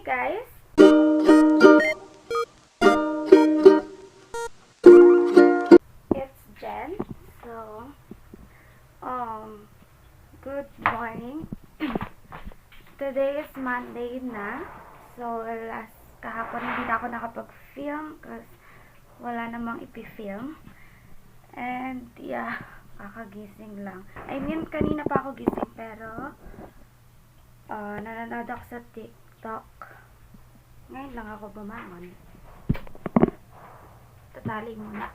guys! It's Jen. So, good morning. Today is Monday na. So, kahapon hindi na ako nakapag-film kasi wala namang ipi-film. And, yeah, kakagising lang. I mean, kanina pa ako gising pero nanonood ako sa TikTok. Ngayon lang ako bumangon. Tatali muna.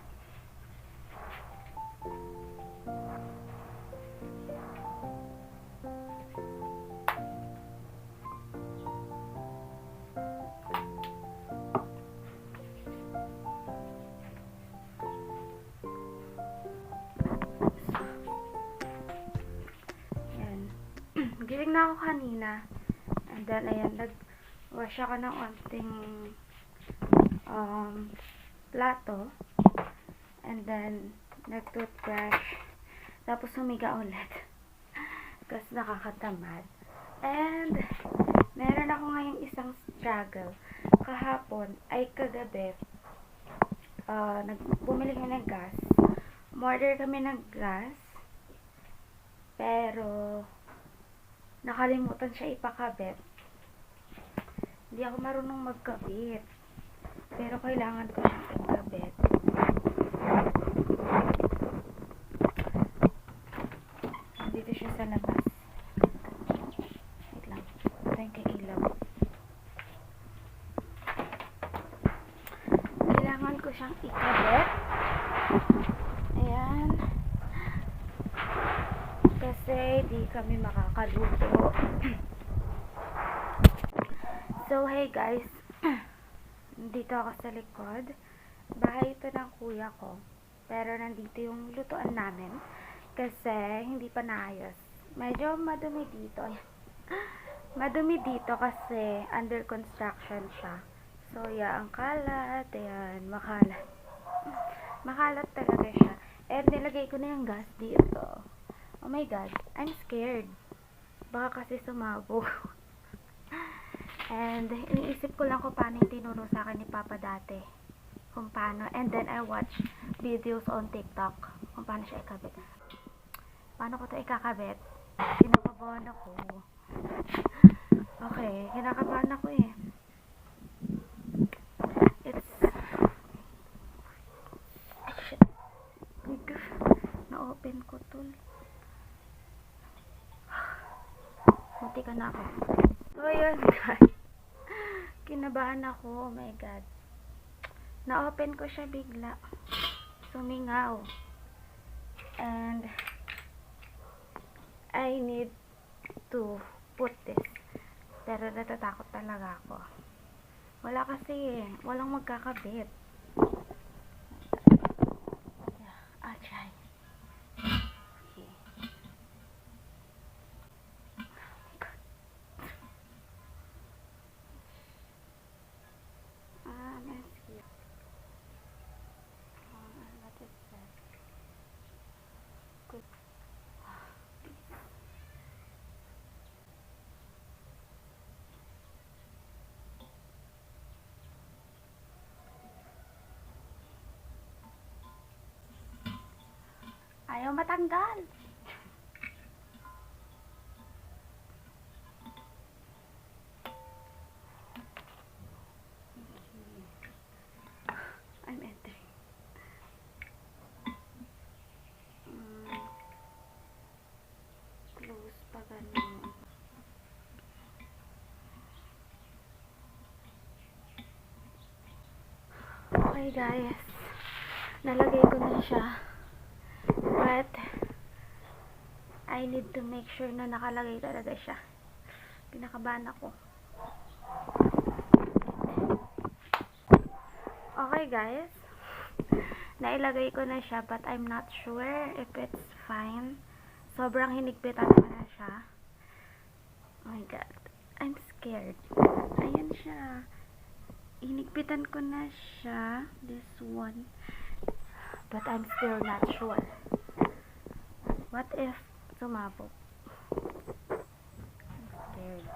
Giling na ako kanina. And then, ayan, nag-wash ako ng onting plato. And then, nag-toothbrush. Tapos, humiga ulit. Kasi nakakatamad. And, meron ako ngayong isang struggle. Kahapon, ay kagabi, bumili kami ng gas. Umorder kami ng gas. Pero, nakalimutan siya ipakabit. Hindi ako marunong magkabit. Pero kailangan ko siyang ikabit. Dito siya sa labas. Wait lang. Ito yung kay ilaw. Kailangan ko siyang ikabit. Ayan. Kasi di kami makakaluto. So, hey guys. Dito ako sa likod. Bahay ito ng kuya ko. Pero nandito yung lutuan namin. Kasi hindi pa naayos. Medyo madumi dito. Madumi dito kasi under construction siya. So, yeah, ang kalat. Ayan, makalat. Makalat talaga siya. And nilagay ko na yung gas dito. Oh my God, I'm scared. Baka kasi sumabog. And, iniisip ko lang kung paano yung tinuro sa akin ni Papa dati. Kung paano. And then, I watch videos on TikTok kung paano siya ikabit. Paano ko ito ikakabit? Kinakabahan ako. Okay, kinakabahan ako eh. It's... Shit. Na-open ko to. Buti ka na ako. So, yun guys. Kinabahan ako. Oh my God. Na-open ko siya bigla. Sumingaw. And I need to put this. Pero natatakot talaga ako. Wala kasi. Walang magkakabit. Yeah, I'll try. Ayaw matanggal. I'm entering. Close pa ganun. Okay guys. Nalagay ko na siya. But, I need to make sure na nakalagay talaga siya. Pinakabahan ako. Okay guys. Nailagay ko na siya but I'm not sure if it's fine. Sobrang hinigpitan ko na siya. Oh my God. I'm scared. Ayan siya. Hinigpitan ko na siya. This one. But I'm still not sure. What if sumabog? I'm scared.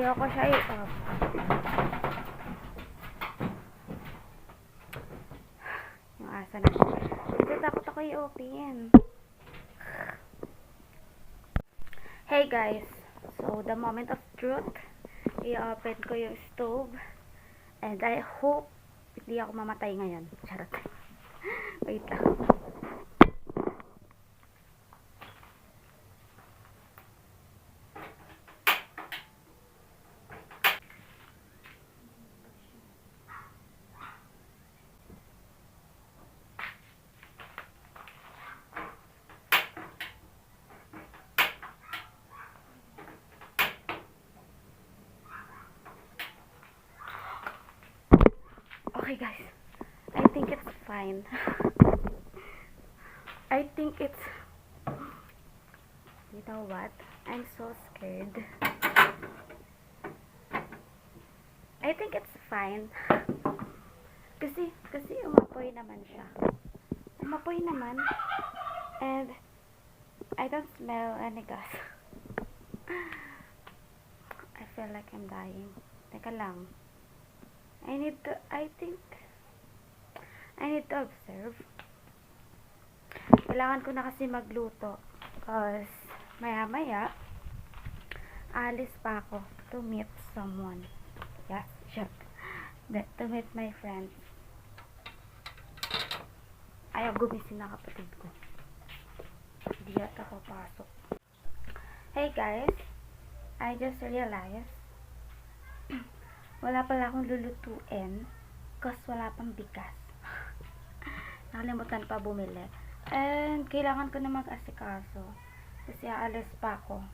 Ayoko siya i-off. Yung asa na. Kasi takot ako i-open. Hey guys. So, the moment of truth. I-open ko yung stove. And I hope hindi ako mamatay ngayon. Charot. Wait lang. Okay guys, I think it's fine. I think it's, you know what, I'm so scared. I think it's fine. Kasi umapoy naman siya. Umapoy naman. And I don't smell any gas. I feel like I'm dying. Teka lang. I need to observe. Kailangan ko na kasi magluto. Cause, maya-maya, alis pa ako to meet someone. Yes, sure. To meet my friends. Ayaw gumising na kapatid ko. Hindi yata ako pasok. Hey guys, I just realized wala pala akong lulutuin kasi wala pang bigas. Nakalimutan pa bumili. And kailangan ko na mag-asikaso kasi aalis pa ako.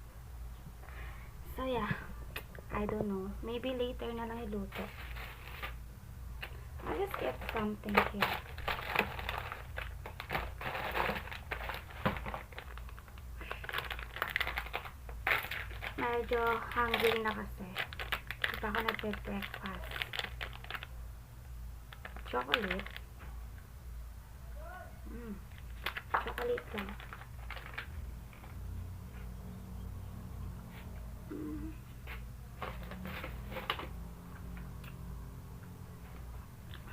So yeah, I don't know. Maybe later na lang iluto. I'll just get something here. Medyo hungry na kasi. Hindi pa ako nagbe-breakfast. Chocolate. Chocolate lang.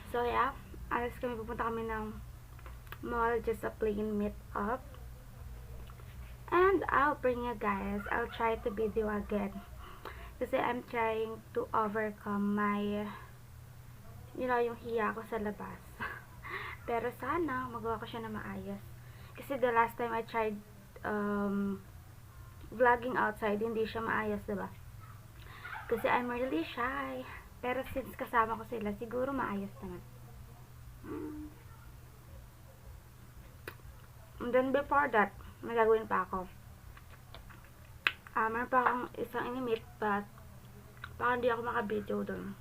So yeah, alas kami, pupunta kami ng mall, just a plain meet up. And I'll bring you guys. I'll try to video again. Kasi I'm trying to overcome my, yung hiya ko sa labas. Pero sana, magawa ko siya na maayos. Kasi the last time I tried vlogging outside, hindi siya maayos, diba? Kasi I'm really shy. Pero since kasama ko sila, siguro maayos naman. And then before that, may gagawin pa ako. Meron pa akong isang inimit, but baka hindi ako makabideo dun.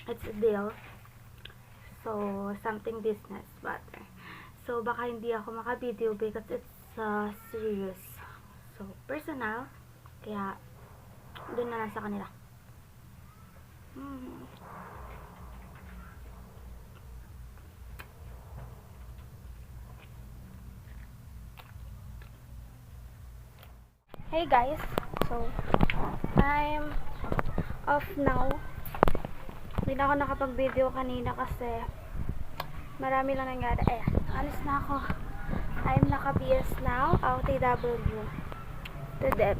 It's a deal. So, something business, but so baka hindi ako makabideo because it's serious. So, personal. Kaya, dun na lang sa kanila. Hey guys, so I'm off now. Hindi na ako nakapag-video kanina kasi marami lang nangyari. Alis na ako. I'm naka-BS now, OTW to them.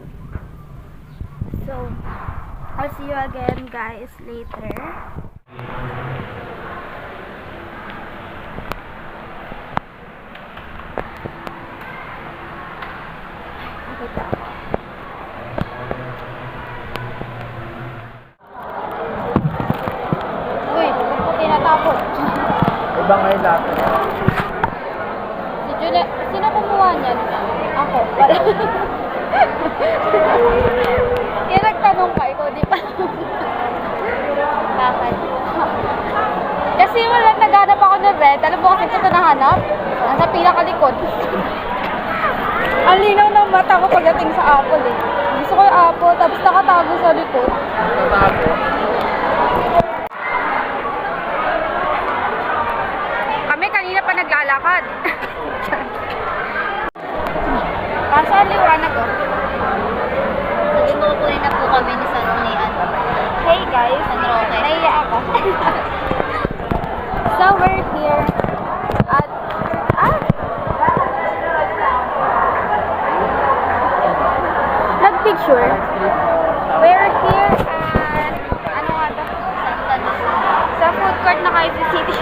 So, I'll see you again guys later. Nakita ako. Tinatapon. Iba ngayon natin. Si Juliet, sino kumuha niyan? Ako. Wala. Yung nagtanong ka, ikaw di pa. Bakit? Kasi wala naghanap ako ng red. Alam mo kasi ito nahanap? Nasa pinakalikod. Ang linaw ng mata ko pagdating sa apple eh. Gusto ko yung apple, tapos nakatago sa likod. Natago. Kanina pa naglalakad. Kaso liwanag oh. So, tinutuloy na po kami ni San Julian.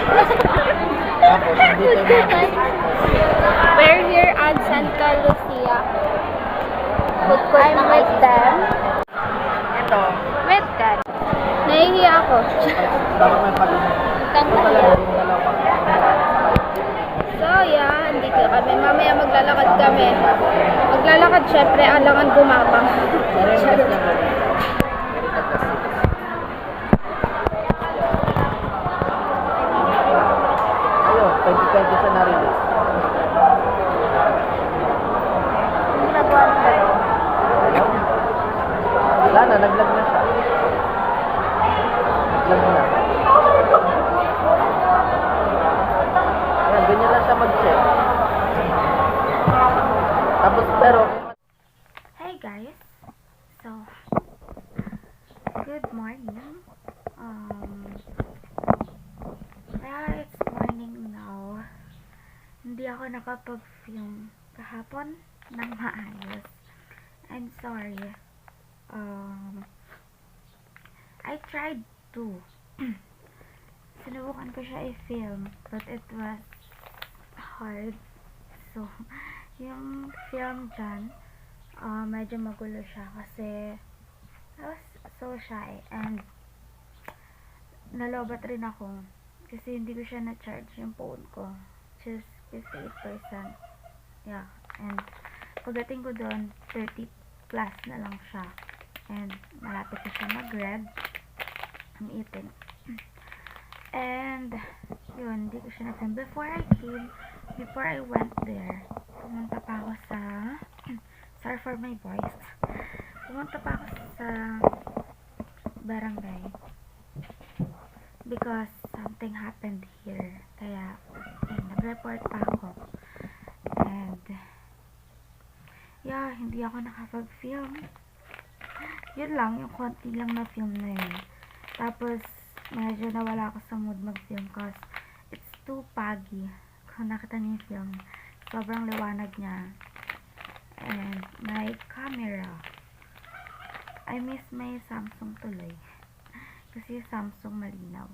Tapos, dito yung mga basic. We're here at Santa Lucia. I'm with them. Ito, With them. Nahihiya ako. dapat may pag-ibig. Ito talaga yung dalawa. So, yeah, andito kami. Mamaya maglalakad kami. Maglalakad, syempre, alangan gumapang. Pero yung best niya ganun. Very fantastic. Ayun, 2020 siya na-release. Wala na, nag-vlog na siya. Vlog na. Ayan, ganyan lang siya mag-check. Tapos, pero, Hey guys. So, good morning. Yeah, it's morning now. Hindi ako nakapag-film kahapon ng maayos. I'm sorry. I tried to. Sinubukan ko siya i-film, but it was hard. So, yung film dyan, medyo magulo siya kasi I was so shy and nalobat rin ako kasi hindi ko siya na-charge yung phone ko. Just 58%. Yeah. And pagdating ko doon, 30 plus na lang siya. And malapit na siya mag-red. I'm eating. And yun, hindi ko siya na-film. Before I went there, pumunta pa ako sa sorry for my voice. Pumunta pa ako sa barangay because something happened here. Kaya, yun, nag-report pa ako. And, yeah, hindi ako nakapag-film. Yun lang, yung konti lang na film na yun. Tapos, medyo nawala ako sa mood mag-film cause it's too paggy. Kung nakita niyo yung film, sobrang liwanag niya. And, my camera. I miss my Samsung tuloy. Kasi yung Samsung malinaw.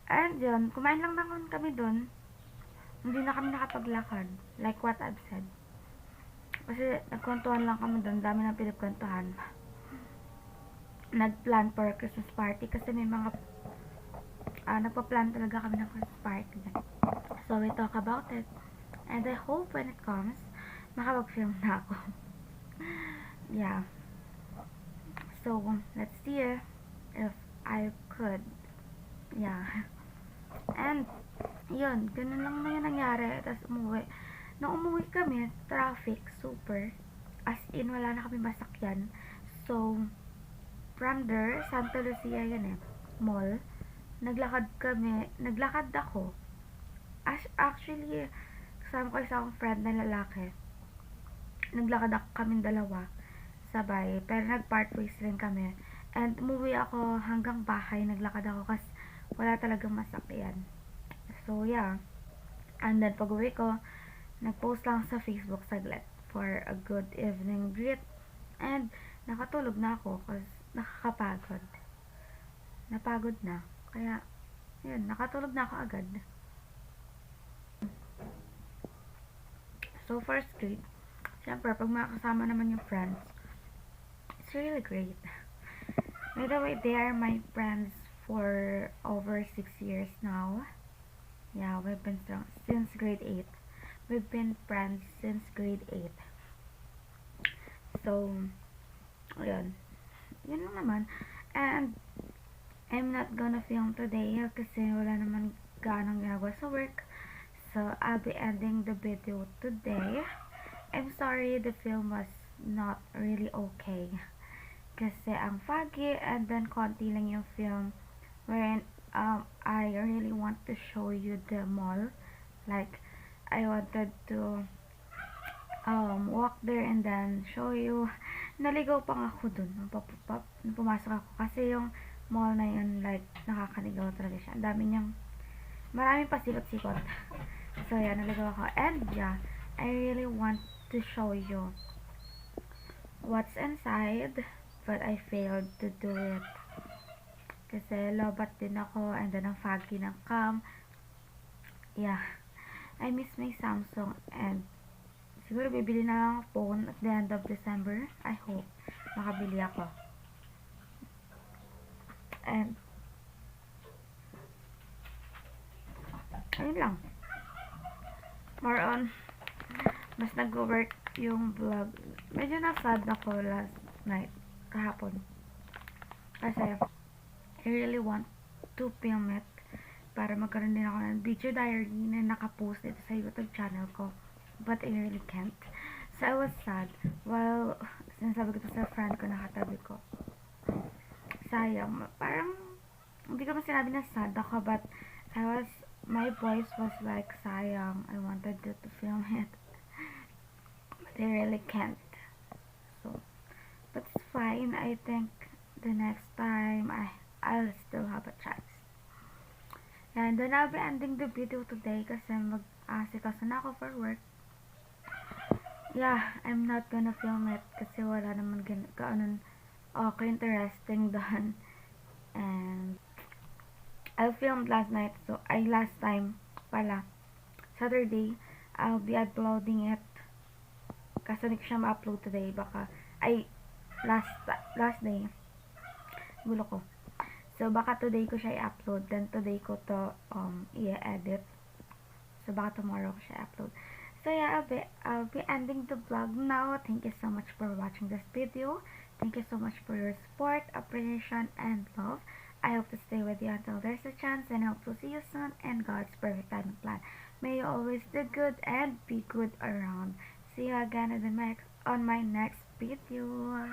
And yun, kumain lang naman kami dun. Hindi na kami nakapaglakad. Like what I've said. Kasi nagkwentuhan lang kami dun. Dami ng pinagkwentuhan. Nagplan for Christmas party. Kasi may mga nagpa-plan talaga kami ng Christmas party. So we talk about it. And I hope when it comes, makapag-film na ako. Yeah. So, let's see if I could. Yeah. And, yun, ganun lang na yung nangyari. Tapos umuwi. Nung umuwi kami, traffic, super. As in, wala na kami masakyan. So, from there, Santa Lucia yun mall. Naglakad ako. Actually, kasama ko isa akong friend na lalaki. Naglakad ako kaming dalawa sabay, pero nag-part ways rin kami. And umuwi ako hanggang bahay, naglakad ako kasi wala talagang masakyan. So yeah. And then pag uwi ko, nag-post lang sa Facebook saglit for a good evening greet. And nakatulog na ako kasi nakakapagod. Napagod na. Kaya, yun, nakatulog na ako agad. So first greet, siyempre, pag makakasama naman yung friends, it's really great. By the way, they are my friends for over 6 years now. Yeah, we've been strong since grade 8. We've been friends since grade 8. So, yun. Yun lang naman. And, I'm not gonna film today kasi wala naman ganong ginagawa sa work. So, I'll be ending the video today. I'm sorry the film was not really okay. Kasi ang foggy and then konti lang yung film wherein I really want to show you the mall. Like, I wanted to walk there and then show you. Naligaw pa nga ako dun nung pumasok ako kasi yung mall na yun, like, nakakaligaw talaga siya. Ang dami niyang maraming pasikot-sikot. So, yeah, naligaw ako. And, yeah, I really want to show you what's inside, but I failed to do it. Kasi lobat din ako and then ang foggy ng cam. Yeah. I miss my Samsung and siguro bibili na lang ako phone at the end of December. I hope makabili ako. And ayun lang. More on mas nag-work yung vlog. Medyo na-sad ako last night, kahapon. Kasi I really want to film it para magkaroon din ako ng video diary na nakapost dito sa YouTube channel ko. But I really can't. So I was sad while sinasabi ko to sa friend ko na katabi ko. Sayang. Parang hindi ko sinabi na sad ako, but my voice was like, sayang. I wanted to film it. But I really can't. So, but it's fine. I think the next time I'll still have a chance. And then I'll be ending the video today kasi mag-asikaso na ako for work. Yeah, I'm not gonna film it kasi wala naman interesting doon. And I filmed last night, so last time pala, Saturday, I'll be uploading it kasi hindi ko siya ma-upload today, baka last day, gulo ko. So baka today ko siya i-upload, then today ko to i-edit. So baka tomorrow ko siya i-upload. So yeah, I'll be ending the vlog now. Thank you so much for watching this video. Thank you so much for your support, appreciation, and love. I hope to stay with you until there's a chance, and I hope to see you soon in God's perfect time and plan. May you always do good and be good around. See you again on my next video.